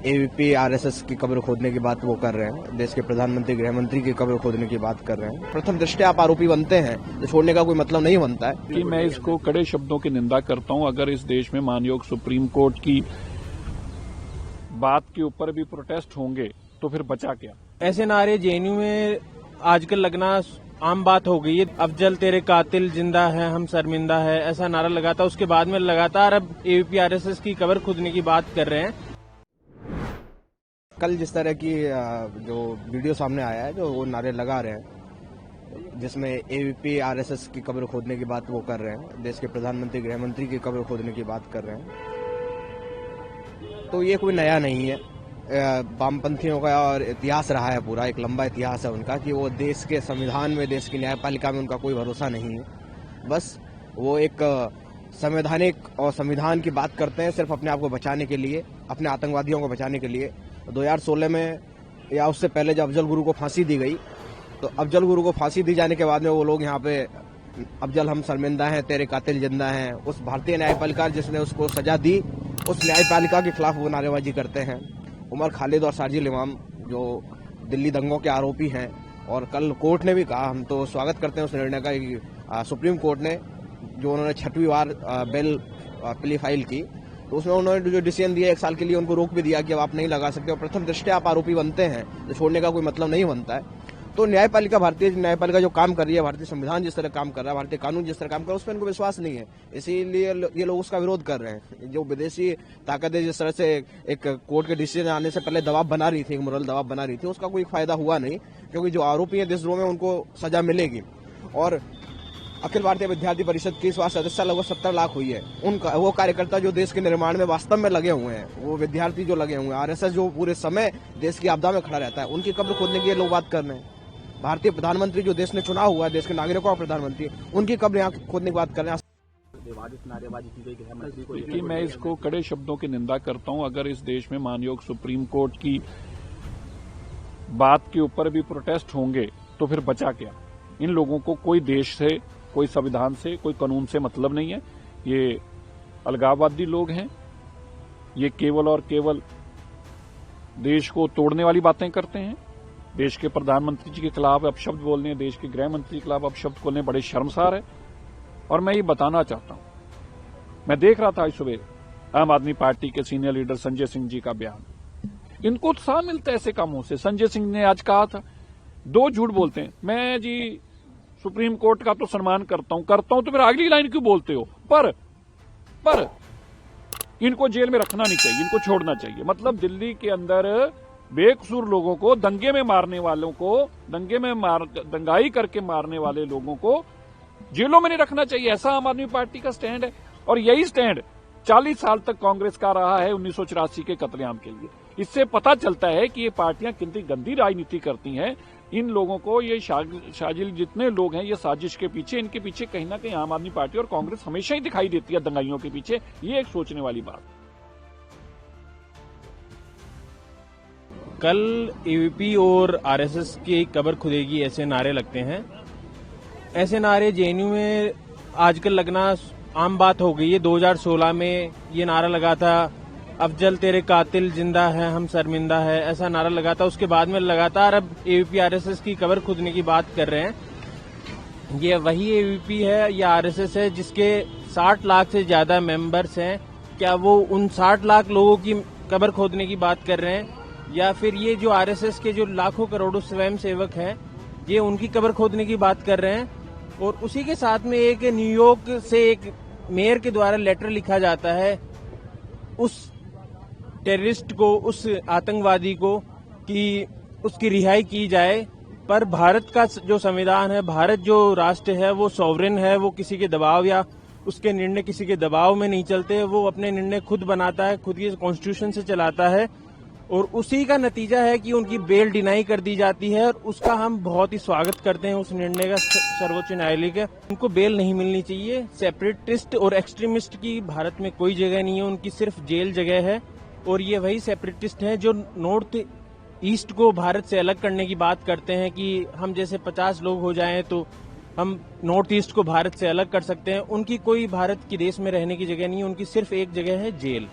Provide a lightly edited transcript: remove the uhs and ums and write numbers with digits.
ABP RSS की कब्र खोदने की बात वो कर रहे हैं, देश के प्रधानमंत्री गृह मंत्री की कब्र खोदने की बात कर रहे हैं। प्रथम दृष्टया आप आरोपी बनते हैं तो छोड़ने का कोई मतलब नहीं बनता है कि मैं इसको कड़े शब्दों की निंदा करता हूं। अगर इस देश में मानयोग सुप्रीम कोर्ट की बात के ऊपर भी प्रोटेस्ट होंगे तो फिर बचा क्या। ऐसे नारे जेएनयू में आजकल लगना आम बात हो गई है। अफजल तेरे कातिल जिंदा है, हम शर्मिंदा है, ऐसा नारा लगा था। उसके बाद में लगातार अब एबीपी आरएसएस की कब्र खोदने की बात कर रहे हैं। कल जिस तरह की जो वीडियो सामने आया है, जो वो नारे लगा रहे हैं, जिसमें एबीपी आरएसएस की कब्र खोदने की बात वो कर रहे हैं, देश के प्रधानमंत्री गृह मंत्री की कब्र खोदने की बात कर रहे हैं, तो ये कोई नया नहीं है। वामपंथियों का और इतिहास रहा है, पूरा एक लंबा इतिहास है उनका, कि वो देश के संविधान में, देश की न्यायपालिका में उनका कोई भरोसा नहीं है। बस वो एक संवैधानिक और संविधान की बात करते हैं सिर्फ अपने आप को बचाने के लिए, अपने आतंकवादियों को बचाने के लिए। 2016 में या उससे पहले जब अफजल गुरु को फांसी दी गई, तो अफजल गुरु को फांसी दी जाने के बाद में वो लोग यहाँ पे अफजल हम शर्मिंदा हैं, तेरे कातिल जिंदा हैं, उस भारतीय न्यायपालिका जिसने उसको सजा दी, उस न्यायपालिका के खिलाफ वो नारेबाजी करते हैं। उमर खालिद और साजिद इमाम जो दिल्ली दंगों के आरोपी हैं, और कल कोर्ट ने भी कहा, हम तो स्वागत करते हैं उस निर्णय का कि सुप्रीम कोर्ट ने जो उन्होंने 6वीं बार बेल प्ली फाइल की, तो उसमें उन्होंने जो डिसीजन दिया 1 साल के लिए उनको रोक भी दिया कि अब आप नहीं लगा सकते, और प्रथम दृष्टया आप आरोपी बनते हैं तो छोड़ने का कोई मतलब नहीं बनता है। तो न्यायपालिका, भारतीय न्यायपालिका जो काम कर रही है, भारतीय संविधान जिस तरह काम कर रहा है, भारतीय कानून जिस तरह काम कर रहा है, उस पर इनको विश्वास नहीं है, इसीलिए ये लोग उसका विरोध कर रहे हैं। जो विदेशी ताकतें जिस तरह से एक कोर्ट के डिसीजन आने से पहले दबाव बना रही थी, एक मोरल दबाव बना रही थी, उसका कोई फायदा हुआ नहीं, क्योंकि जो आरोपी है देशद्रोह में उनको सजा मिलेगी। और अखिल भारतीय विद्यार्थी परिषद की इस बार सदस्यता लगभग 70 लाख हुई है। उनका वो कार्यकर्ता जो देश के निर्माण में वास्तव में लगे हुए हैं, वो विद्यार्थी जो लगे हुए हैं, आरएसएस जो पूरे समय देश की आपदा में खड़ा रहता है, उनकी कब्र खोदने की ये लोग बात कर रहे हैं। भारतीय प्रधानमंत्री जो देश ने चुना हुआ है, देश के नागरिकों का प्रधानमंत्री, उनकी कब्र यहाँ खोदने की बात कर रहे हैं। कि मैं इसको कड़े शब्दों की निंदा करता हूं। अगर इस देश में मानयोग सुप्रीम कोर्ट की बात के ऊपर भी प्रोटेस्ट होंगे तो फिर बचा क्या। इन लोगों को कोई देश से, कोई संविधान से, कोई कानून से मतलब नहीं है। ये अलगाववादी लोग हैं। ये केवल और केवल देश को तोड़ने वाली बातें करते हैं। देश के प्रधानमंत्री जी के खिलाफ अपशब्द बोलने, देश के गृह मंत्री के खिलाफ अपशब्द बोलने बड़े शर्मसार है। और मैं ये बताना चाहता हूं, मैं देख रहा था इस सुबह आम आदमी पार्टी के सीनियर लीडर संजय सिंह जी का बयान। इनको उत्साह मिलता है ऐसे कामों से। संजय सिंह ने आज कहा था, 2 झूठ बोलते हैं। मैं जी सुप्रीम कोर्ट का तो सम्मान करता हूं तो फिर अगली लाइन क्यों बोलते हो। पर इनको जेल में रखना नहीं चाहिए, इनको छोड़ना चाहिए। मतलब दिल्ली के अंदर बेकसूर लोगों को, दंगे में मारने वालों को, दंगाई करके मारने वाले लोगों को जेलों में नहीं रखना चाहिए। ऐसा आम आदमी पार्टी का स्टैंड है। और यही स्टैंड 40 साल तक कांग्रेस का रहा है 1984 के कत्लेआम के लिए। इससे पता चलता है कि ये पार्टियां कितनी गंदी राजनीति करती हैं। इन लोगों को, ये शाजिल जितने लोग हैं, ये साजिश के पीछे, इनके पीछे कहीं ना कहीं आम आदमी पार्टी और कांग्रेस हमेशा ही दिखाई देती है दंगाइयों के पीछे। ये एक सोचने वाली बात। कल एबीपी और आरएसएस की कब्र खुदेगी ऐसे नारे लगते हैं। ऐसे नारे जेएनयू में आजकल लगना आम बात हो गई है। 2016 में ये नारा लगा था, अफजल तेरे कातिल जिंदा है, हम शर्मिंदा है, ऐसा नारा लगा था। उसके बाद में लगातार अब एबीपी आरएसएस की कब्र खुदने की बात कर रहे हैं। ये वही एबीपी है या आरएसएस है जिसके 60 लाख से ज्यादा मेंबर्स हैं। क्या वो उन 60 लाख लोगों की कब्र खोदने की बात कर रहे हैं, या फिर ये जो आरएसएस के जो लाखों करोड़ों स्वयं सेवक हैं, ये उनकी कब्र खोदने की बात कर रहे हैं। और उसी के साथ में एक न्यूयॉर्क से एक मेयर के द्वारा लेटर लिखा जाता है उस टेररिस्ट को, उस आतंकवादी को, कि उसकी रिहाई की जाए। पर भारत का जो संविधान है, भारत जो राष्ट्र है, वो सॉवरेन है। वो किसी के दबाव या उसके निर्णय किसी के दबाव में नहीं चलते। वो अपने निर्णय खुद बनाता है, खुद की कॉन्स्टिट्यूशन से चलाता है। और उसी का नतीजा है कि उनकी बेल डिनाई कर दी जाती है। और उसका हम बहुत ही स्वागत करते हैं, उस निर्णय का, सर्वोच्च न्यायालय का। उनको बेल नहीं मिलनी चाहिए। सेपरेटिस्ट और एक्सट्रीमिस्ट की भारत में कोई जगह नहीं है, उनकी सिर्फ जेल जगह है। और ये वही सेपरेटिस्ट हैं जो नॉर्थ ईस्ट को भारत से अलग करने की बात करते हैं कि हम जैसे 50 लोग हो जाएं तो हम नॉर्थ ईस्ट को भारत से अलग कर सकते हैं। उनकी कोई भारत की देश में रहने की जगह नहीं है, उनकी सिर्फ एक जगह है, जेल।